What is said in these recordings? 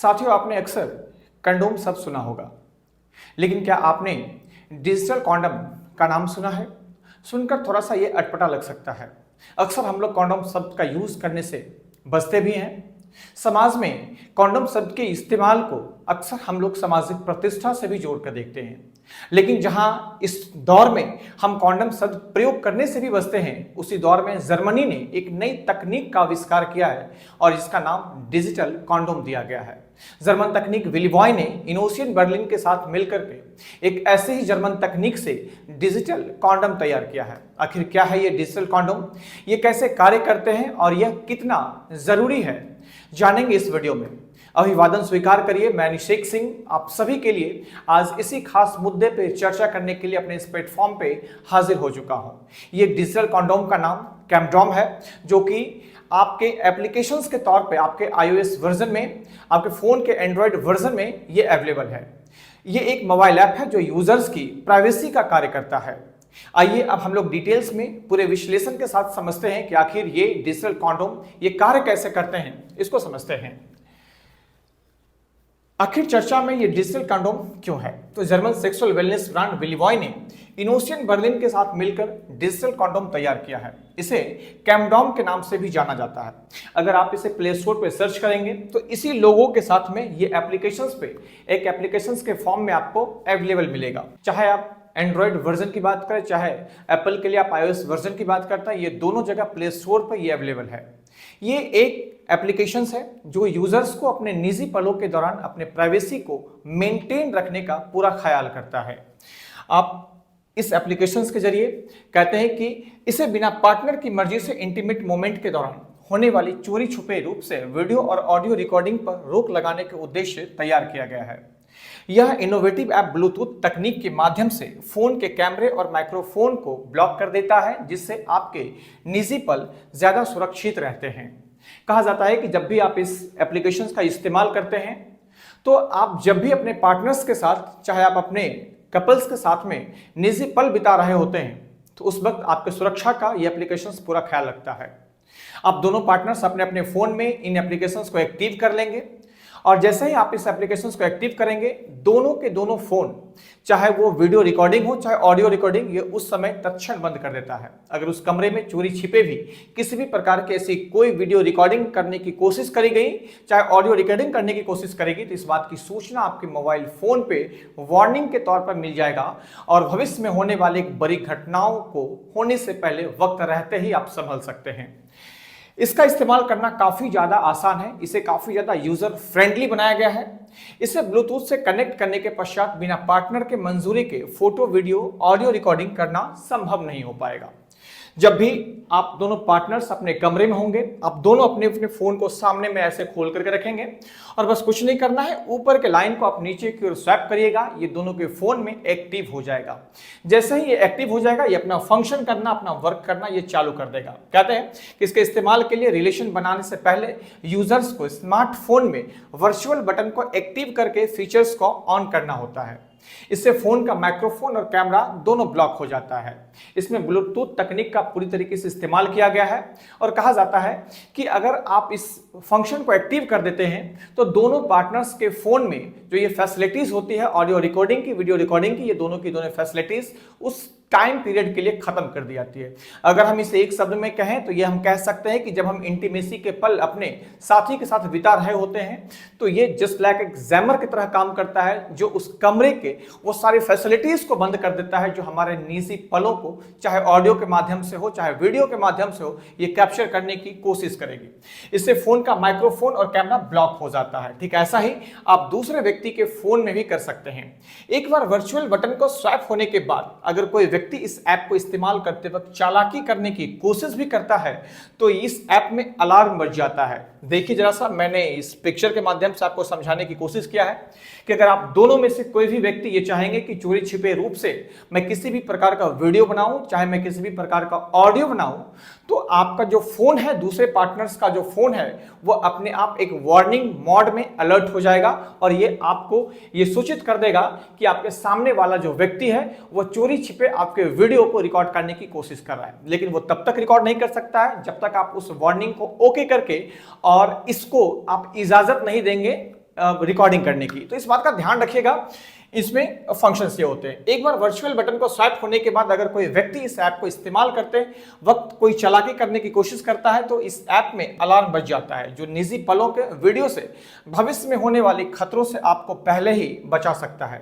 साथियों, आपने अक्सर कंडोम शब्द सुना होगा, लेकिन क्या आपने डिजिटल कॉन्डम का नाम सुना है? सुनकर थोड़ा सा ये अटपटा लग सकता है। अक्सर हम लोग कॉन्डम शब्द का यूज करने से बचते भी हैं। समाज में कॉन्डम शब्द के इस्तेमाल को अक्सर हम लोग सामाजिक प्रतिष्ठा से भी जोड़कर देखते हैं, लेकिन जहां इस दौर में हम कॉन्डम शब्द प्रयोग करने से भी बचते हैं, उसी दौर में जर्मनी ने एक नई तकनीक का आविष्कार किया है और इसका नाम डिजिटल कॉन्डोम दिया गया है। जर्मन तकनीक विली बॉय ने इनोसियन बर्लिन के साथ मिलकर के एक ऐसे ही जर्मन तकनीक से डिजिटल कॉन्डम तैयार किया है। आखिर क्या है ये डिजिटल कॉन्डोम, ये कैसे कार्य करते हैं और यह कितना जरूरी है, जानेंगे इस वीडियो में। अभिवादन स्वीकार करिए, मैं अभिषेक सिंह आप सभी के लिए आज इसी खास मुद्दे पे चर्चा करने के लिए अपने इस प्लेटफॉर्म पे हाजिर हो चुका हूं। ये डिजिटल कॉन्डोम का नाम कैमड्रॉम है, जो कि आपके एप्लीकेशंस के तौर पे आपके iOS वर्जन में, आपके फोन के एंड्रॉयड वर्जन में ये अवेलेबल है। ये एक मोबाइल ऐप है जो यूजर्स की प्राइवेसी का कार्य करता है। आइए अब हम लोग डिटेल्स में पूरे विश्लेषण के साथ समझते हैं कि आखिर ये डिजिटल कॉन्डोम ये कार्य कैसे करते हैं, इसको समझते हैं। आखिर चर्चा में ये डिजिटल कॉन्डोम क्यों है, तो German sexual wellness brand Billy Boy ने इनोसियन बर्लिन के साथ मिलकर डिजिटल कॉन्डोम तैयार किया है। इसे कैमडॉम के नाम से भी जाना जाता है। अगर आप इसे प्ले स्टोर पे सर्च करेंगे तो इसी लोगों के साथ में ये एप्लीकेशंस पे एक एप्लीकेशंस के फॉर्म में आपको अवेलेबल मिलेगा। चाहे आप एंड्रॉयड वर्जन की बात करें, चाहे एप्पल के लिए आप iOS वर्जन की बात करते हैं, ये दोनों जगह प्ले स्टोर पर ये अवेलेबल है। ये एक एप्लीकेशंस है जो यूजर्स को अपने निजी पलों के दौरान अपने प्राइवेसी को मेंटेन रखने का पूरा ख्याल करता है। आप इस एप्लीकेशंस के जरिए कहते हैं कि इसे बिना पार्टनर की मर्जी से इंटीमेट मोमेंट के दौरान होने वाली चोरी छुपे रूप से वीडियो और ऑडियो रिकॉर्डिंग पर रोक लगाने के उद्देश्य से तैयार किया गया है। यह इनोवेटिव ऐप ब्लूटूथ तकनीक के माध्यम से फोन के कैमरे और माइक्रोफोन को ब्लॉक कर देता है, जिससे आपके निजी पल ज्यादा सुरक्षित रहते हैं। कहा जाता है कि जब भी आप इस एप्लीकेशन का इस्तेमाल करते हैं तो आप जब भी अपने पार्टनर्स के साथ, चाहे आप अपने कपल्स के साथ में निजी पल बिता रहे होते हैं, तो उस वक्त आपकी सुरक्षा का ये एप्लीकेशन पूरा ख्याल रखता है। आप दोनों पार्टनर्स अपने अपने फोन में इन एप्लीकेशंस को एक्टिव कर लेंगे और जैसे ही आप इस एप्लीकेशंस को एक्टिव करेंगे, दोनों के दोनों फोन, चाहे वो वीडियो रिकॉर्डिंग हो चाहे ऑडियो रिकॉर्डिंग, ये उस समय तत्क्षण बंद कर देता है। अगर उस कमरे में चोरी छिपे भी किसी भी प्रकार की ऐसी कोई वीडियो रिकॉर्डिंग करने की कोशिश करी गई, चाहे ऑडियो रिकॉर्डिंग करने की कोशिश करेगी, तो इस बात की सूचना आपके मोबाइल फोन पे वार्निंग के तौर पर मिल जाएगा और भविष्य में होने वाली एक बड़ी घटनाओं को होने से पहले वक्त रहते ही आप संभल सकते हैं। इसका इस्तेमाल करना काफी ज्यादा आसान है, इसे काफी ज्यादा यूजर फ्रेंडली बनाया गया है। इसे ब्लूटूथ से कनेक्ट करने के पश्चात बिना पार्टनर के मंजूरी के फोटो, वीडियो, ऑडियो रिकॉर्डिंग करना संभव नहीं हो पाएगा। जब भी आप दोनों पार्टनर्स अपने कमरे में होंगे, आप दोनों अपने अपने फोन को सामने में ऐसे खोल करके रखेंगे और बस कुछ नहीं करना है, ऊपर के लाइन को आप नीचे की ओर स्वैप करिएगा, ये दोनों के फोन में एक्टिव हो जाएगा। जैसे ही ये एक्टिव हो जाएगा, ये अपना फंक्शन करना, अपना वर्क करना ये चालू कर देगा। कहते हैं कि इसके इस्तेमाल के लिए रिलेशन बनाने से पहले यूजर्स को स्मार्टफोन में वर्चुअल बटन को एक्टिव करके फीचर्स को ऑन करना होता है। इससे फोन का माइक्रोफोन और कैमरा दोनों ब्लॉक हो जाता है। इसमें ब्लूटूथ तकनीक का पूरी तरीके से इस्तेमाल किया गया है और कहा जाता है कि अगर आप इस फंक्शन को एक्टिव कर देते हैं तो दोनों पार्टनर्स के फोन में जो ये फैसिलिटीज होती है, ऑडियो रिकॉर्डिंग की, वीडियो रिकॉर्डिंग की, ये दोनों की दोनों फैसिलिटीज उस टाइम पीरियड के लिए खत्म कर दी जाती है। अगर हम इसे एक शब्द में कहें तो ये हम कह सकते हैं कि जब हम इंटीमेसी के पल अपने साथी के साथ बिता रहे होते हैं तो ये जस्ट लाइक एक जैमर की तरह काम करता है, जो उस कमरे के वो सारी फैसिलिटीज को बंद कर देता है जो हमारे निजी पलों को चाहे ऑडियो के माध्यम से हो चाहे वीडियो के माध्यम से हो ये कैप्चर करने की कोशिश करेगी। इससे फोन का माइक्रोफोन और कैमरा ब्लॉक हो जाता है। ठीक ऐसा ही आप दूसरे व्यक्ति के फोन में भी कर सकते हैं। एक बार वर्चुअल बटन को स्वैप होने के बाद अगर कोई व्यक्ति इस ऐप को इस्तेमाल करते वक्त चालाकी करने की कोशिश भी करता है तो इस ऐप में अलार्म बज जाता है। देखिए जरा सा, मैंने इस पिक्चर के माध्यम से आपको समझाने की कोशिश किया है कि अगर आप दोनों में से कोई भी व्यक्ति ये चाहेंगे कि चोरी छिपे रूप से मैं किसी भी प्रकार का वीडियो बनाऊं, चाहे मैं किसी भी प्रकार का ऑडियो बनाऊं, तो आपका जो फोन है, दूसरे पार्टनर्स का जो फोन है, वो अपने आप एक वार्निंग मोड में अलर्ट हो जाएगा और ये आपको ये सूचित कर देगा कि आपके सामने वाला जो व्यक्ति है वो चोरी छिपे आपके वीडियो को रिकॉर्ड करने की कोशिश कर रहा है। लेकिन वो तब तक रिकॉर्ड नहीं कर सकता है जब तक आप उस वार्निंग को ओके करके और इसको आप इजाजत नहीं देंगे रिकॉर्डिंग करने की। तो इस बात का ध्यान रखिएगा, इसमें फंक्शंस ये होते हैं। एक बार वर्चुअल बटन को स्वाइप होने के बाद अगर कोई व्यक्ति इस ऐप को इस्तेमाल करते वक्त कोई चालाकी करने की कोशिश करता है तो इस ऐप में अलार्म बज जाता है, जो निजी पलों के वीडियो से भविष्य में होने वाली खतरों से आपको पहले ही बचा सकता है।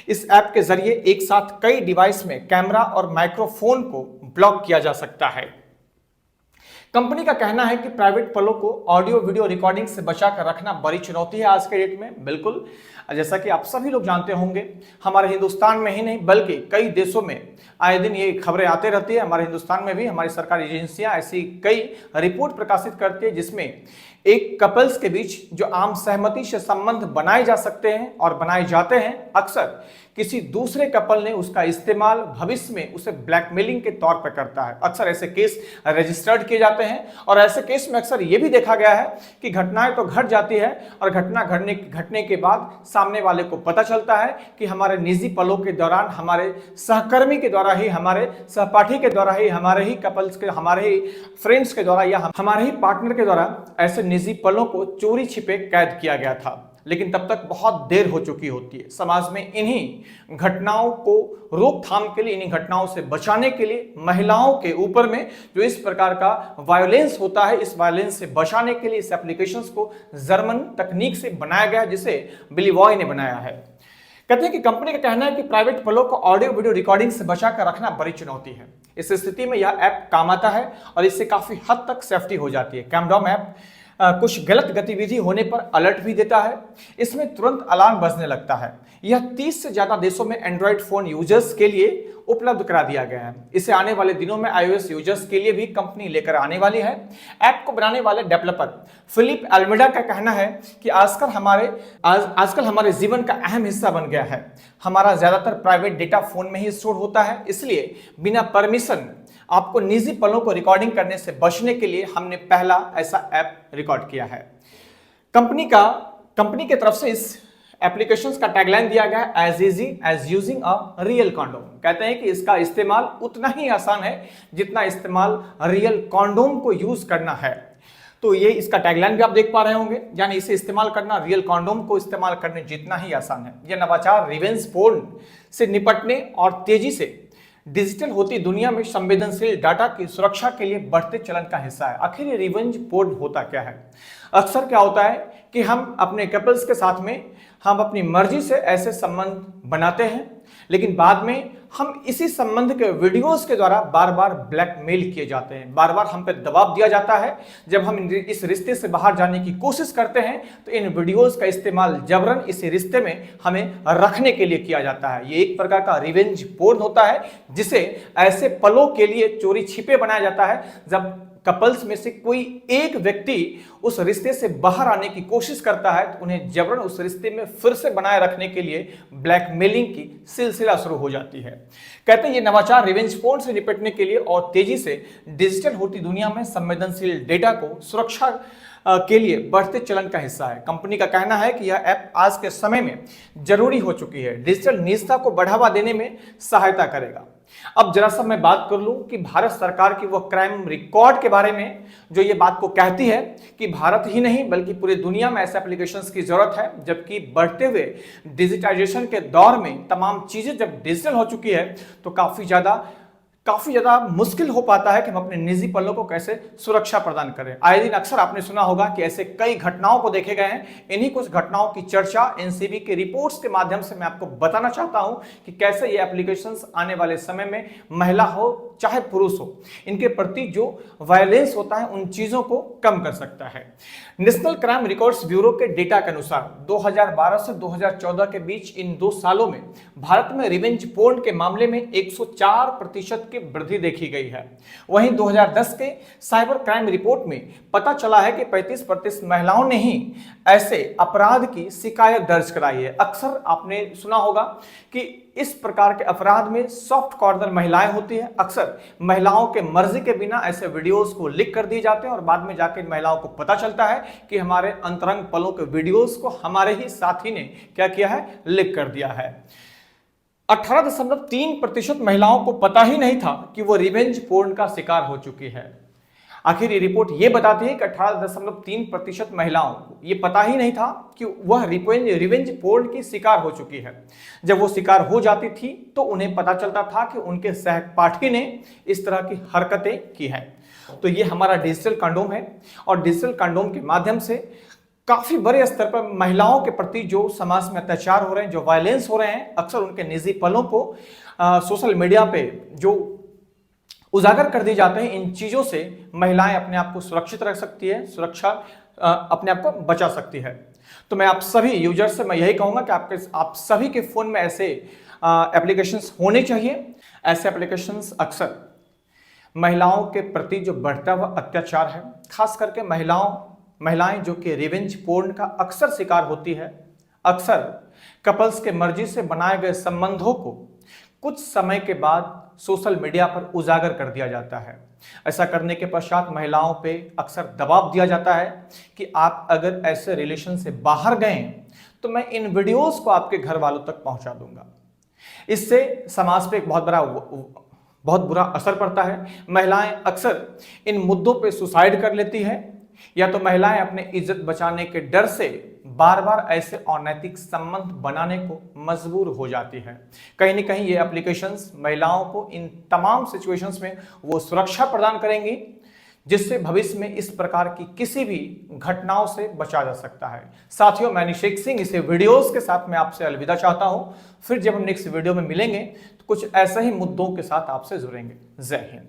इस ऐप के जरिए एक साथ कई डिवाइस में कैमरा और माइक्रोफोन को ब्लॉक किया जा सकता है। कंपनी का कहना है कि प्राइवेट पलों को ऑडियो वीडियो रिकॉर्डिंग से बचाकर रखना बड़ी चुनौती है आज के डेट में। बिल्कुल, जैसा कि आप सभी लोग जानते होंगे, हमारे हिंदुस्तान में ही नहीं बल्कि कई देशों में आए दिन ये खबरें आते रहती है। हमारे हिंदुस्तान में भी हमारी सरकारी एजेंसियां ऐसी कई रिपोर्ट प्रकाशित करती है जिसमें एक कपल्स के बीच जो आम सहमति से संबंध बनाए जा सकते हैं और बनाए जाते हैं, अक्सर किसी दूसरे कपल ने उसका इस्तेमाल भविष्य में उसे ब्लैकमेलिंग के तौर पर करता है। अक्सर ऐसे केस रजिस्टर्ड किए जाते हैं और ऐसे केस में अक्सर यह भी देखा गया है कि घटनाएं तो घट जाती है और घटना घटने के बाद सामने वाले को पता चलता है कि हमारे निजी पलों के दौरान हमारे सहकर्मी के द्वारा ही, हमारे सहपाठी के द्वारा ही, हमारे ही कपल्स के, हमारे ही फ्रेंड्स के द्वारा या हमारे ही पार्टनर के द्वारा ऐसे निजी पलों को चोरी छिपे कैद किया गया था। लेकिन तब तक बहुत देर हो चुकी होती है। समाज में इन्हीं घटनाओं को रोकथाम के लिए, इन्हीं घटनाओं से बचाने के लिए महिलाओं के ऊपर में जो इस प्रकार का वायलेंस होता है, इस वायलेंस से बचाने के लिए इस एप्लीकेशंस को जर्मन तकनीक से बनाया गया, जिसे बिलीवॉय ने बनाया है। कहते हैं कि कंपनी का कहना है कि प्राइवेट पलों को ऑडियो वीडियो रिकॉर्डिंग से बचाकर रखना बड़ी चुनौती है। इस स्थिति में यह ऐप काम आता है और इससे काफी हद तक सेफ्टी हो जाती है। कैमडॉम ऐप कुछ गलत गतिविधि होने पर अलर्ट भी देता है। इसमें तुरंत अलार्म बजने लगता है। यह 30 से ज्यादा देशों में एंड्रॉइड फोन यूजर्स के लिए उपलब्ध करा दिया गया है। इसे आने वाले दिनों में iOS यूजर्स के लिए भी कंपनी लेकर आने वाली है। ऐप को बनाने वाले डेवलपर फिलिप अल्मेडा का कहना है कि आजकल हमारे जीवन का अहम हिस्सा बन गया है। हमारा ज्यादातर प्राइवेट डेटा फोन में ही स्टोर होता है, इसलिए बिना परमिशन आपको निजी पलों को रिकॉर्डिंग करने से बचने के लिए हमने पहला ऐसा ऐप रिकॉर्ड किया है। कंपनी की तरफ से इस एप्लीकेशंस का टैगलाइन दिया गया है, as easy as using a real condom. कहते हैं कि इसका इस्तेमाल उतना ही आसान है जितना इस्तेमाल रियल कॉन्डोम को यूज करना है। तो ये इसका टैगलाइन भी आप देख पा रहे होंगे, यानी इसे इस्तेमाल करना रियल कॉन्डोम को इस्तेमाल करने जितना ही आसान है। यह नवाचार रिवेंज पोर्न से निपटने और तेजी से डिजिटल होती दुनिया में संवेदनशील डाटा की सुरक्षा के लिए बढ़ते चलन का हिस्सा है। आखिर ये रिवेंज पोर्न होता क्या है? अक्सर क्या होता है कि हम अपने कपल्स के साथ में हम अपनी मर्जी से ऐसे संबंध बनाते हैं, लेकिन बाद में हम इसी संबंध के वीडियोस के द्वारा बार बार ब्लैकमेल किए जाते हैं, बार बार हम पे दबाव दिया जाता है। जब हम इस रिश्ते से बाहर जाने की कोशिश करते हैं तो इन वीडियोस का इस्तेमाल जबरन इस रिश्ते में हमें रखने के लिए किया जाता है। ये एक प्रकार का रिवेंज पोर्न होता है, जिसे ऐसे पलों के लिए चोरी छिपे बनाया जाता है जब कपल्स में से कोई एक व्यक्ति उस रिश्ते से बाहर आने की कोशिश करता है तो उन्हें जबरन उस रिश्ते में फिर से बनाए रखने के लिए ब्लैकमेलिंग की सिलसिला शुरू हो जाती है। कहते हैं ये नवाचार रिवेंज पोर्न से निपटने के लिए और तेजी से डिजिटल होती दुनिया में संवेदनशील डेटा को सुरक्षा के लिए बढ़ते चलन का हिस्सा है। कंपनी का कहना है कि यह ऐप आज के समय में जरूरी हो चुकी है, डिजिटल निजता को बढ़ावा देने में सहायता करेगा। अब जरा सा मैं बात कर लूं कि भारत सरकार की वो क्राइम रिकॉर्ड के बारे में जो ये बात को कहती है कि भारत ही नहीं बल्कि पूरी दुनिया में ऐसे एप्लीकेशंस की जरूरत है, जबकि बढ़ते हुए डिजिटाइजेशन के दौर में तमाम चीजें जब डिजिटल हो चुकी है तो काफी ज्यादा मुश्किल हो पाता है कि हम अपने निजी पलों को कैसे सुरक्षा प्रदान करें। आए दिन अक्सर आपने सुना होगा कि ऐसे कई घटनाओं को देखे गए हैं। इन्हीं कुछ घटनाओं की चर्चा एनसीबी के रिपोर्ट्स के माध्यम से मैं आपको बताना चाहता हूं कि कैसे ये एप्लीकेशंस आने वाले समय में महिला हो चाहे पुरुष हो, इनके प्रति जो वायलेंस होता है उन चीजों को कम कर सकता है। नेशनल क्राइम रिकॉर्ड्स ब्यूरो के डेटा के अनुसार 2012 से 2014 के बीच इन 2 सालों में भारत में रिवेंज पोर्न के मामले में 104% की वृद्धि देखी गई है। वहीं 2010 के साइबर क्राइम रिपोर्ट में पता चला है कि 35% महिलाओं ने ही ऐसे अपराध की शिकायत दर्ज कराई है। अक्सर आपने सुना होगा कि इस प्रकार के अपराध में सॉफ्ट कॉर्नर महिलाएं होती हैं। अक्सर महिलाओं के मर्जी के बिना ऐसे वीडियोस को लीक कर दिए जाते हैं और बाद में जाकर महिलाओं को पता चलता है कि हमारे अंतरंग पलों के वीडियोस को हमारे ही साथी ने क्या किया है, लीक कर दिया है। 18.3% महिलाओं को पता ही नहीं था कि वो रिवेंज पोर्न का शिकार हो चुकी है। आखिर ये रिपोर्ट ये बताती है कि 18.3% महिलाओं को ये पता ही नहीं था कि वह रिवेंज पोर्न की शिकार हो चुकी है। जब वो शिकार हो जाती थी तो उन्हें पता चलता था कि उनके सहपाठी ने इस तरह की हरकतें की हैं। तो ये हमारा डिजिटल कंडोम है और डिजिटल कंडोम के माध्यम से काफी बड़े स्तर पर महिलाओं के प्रति जो समाज में अत्याचार हो रहे हैं, जो वायलेंस हो रहे हैं, अक्सर उनके निजी पलों को सोशल मीडिया पे जो उजागर कर दिए जाते हैं, इन चीजों से महिलाएं अपने आप को सुरक्षित रख सकती है, सुरक्षा अपने आप को बचा सकती है। तो मैं आप सभी यूजर्स से मैं यही कहूंगा कि आप सभी के फोन में ऐसे एप्लीकेशंस होने चाहिए। ऐसे एप्लीकेशंस अक्सर महिलाओं के प्रति जो बढ़ता हुआ अत्याचार है, खास करके महिलाएं जो कि रिवेंज पोर्न का अक्सर शिकार होती है, अक्सर कपल्स के मर्जी से बनाए गए संबंधों को कुछ समय के बाद सोशल मीडिया पर उजागर कर दिया जाता है। ऐसा करने के पश्चात महिलाओं पे अक्सर दबाव दिया जाता है कि आप अगर ऐसे रिलेशन से बाहर गए तो मैं इन वीडियोस को आपके घर वालों तक पहुंचा दूंगा। इससे समाज पे एक बहुत बुरा असर पड़ता है। महिलाएं अक्सर इन मुद्दों पे सुसाइड कर लेती है, या तो महिलाएं अपने इज्जत बचाने के डर से बार बार ऐसे अनैतिक संबंध बनाने को मजबूर हो जाती है। कहीं न कहीं ये एप्लीकेशंस महिलाओं को इन तमाम सिचुएशंस में वो सुरक्षा प्रदान करेंगी जिससे भविष्य में इस प्रकार की किसी भी घटनाओं से बचा जा सकता है। साथियों, मैं निषेक सिंह इसे वीडियोस के साथ मैं आपसे अलविदा चाहता हूं। फिर जब हम नेक्स्ट वीडियो में मिलेंगे तो कुछ ऐसे ही मुद्दों के साथ आपसे जुड़ेंगे। जय हिंद।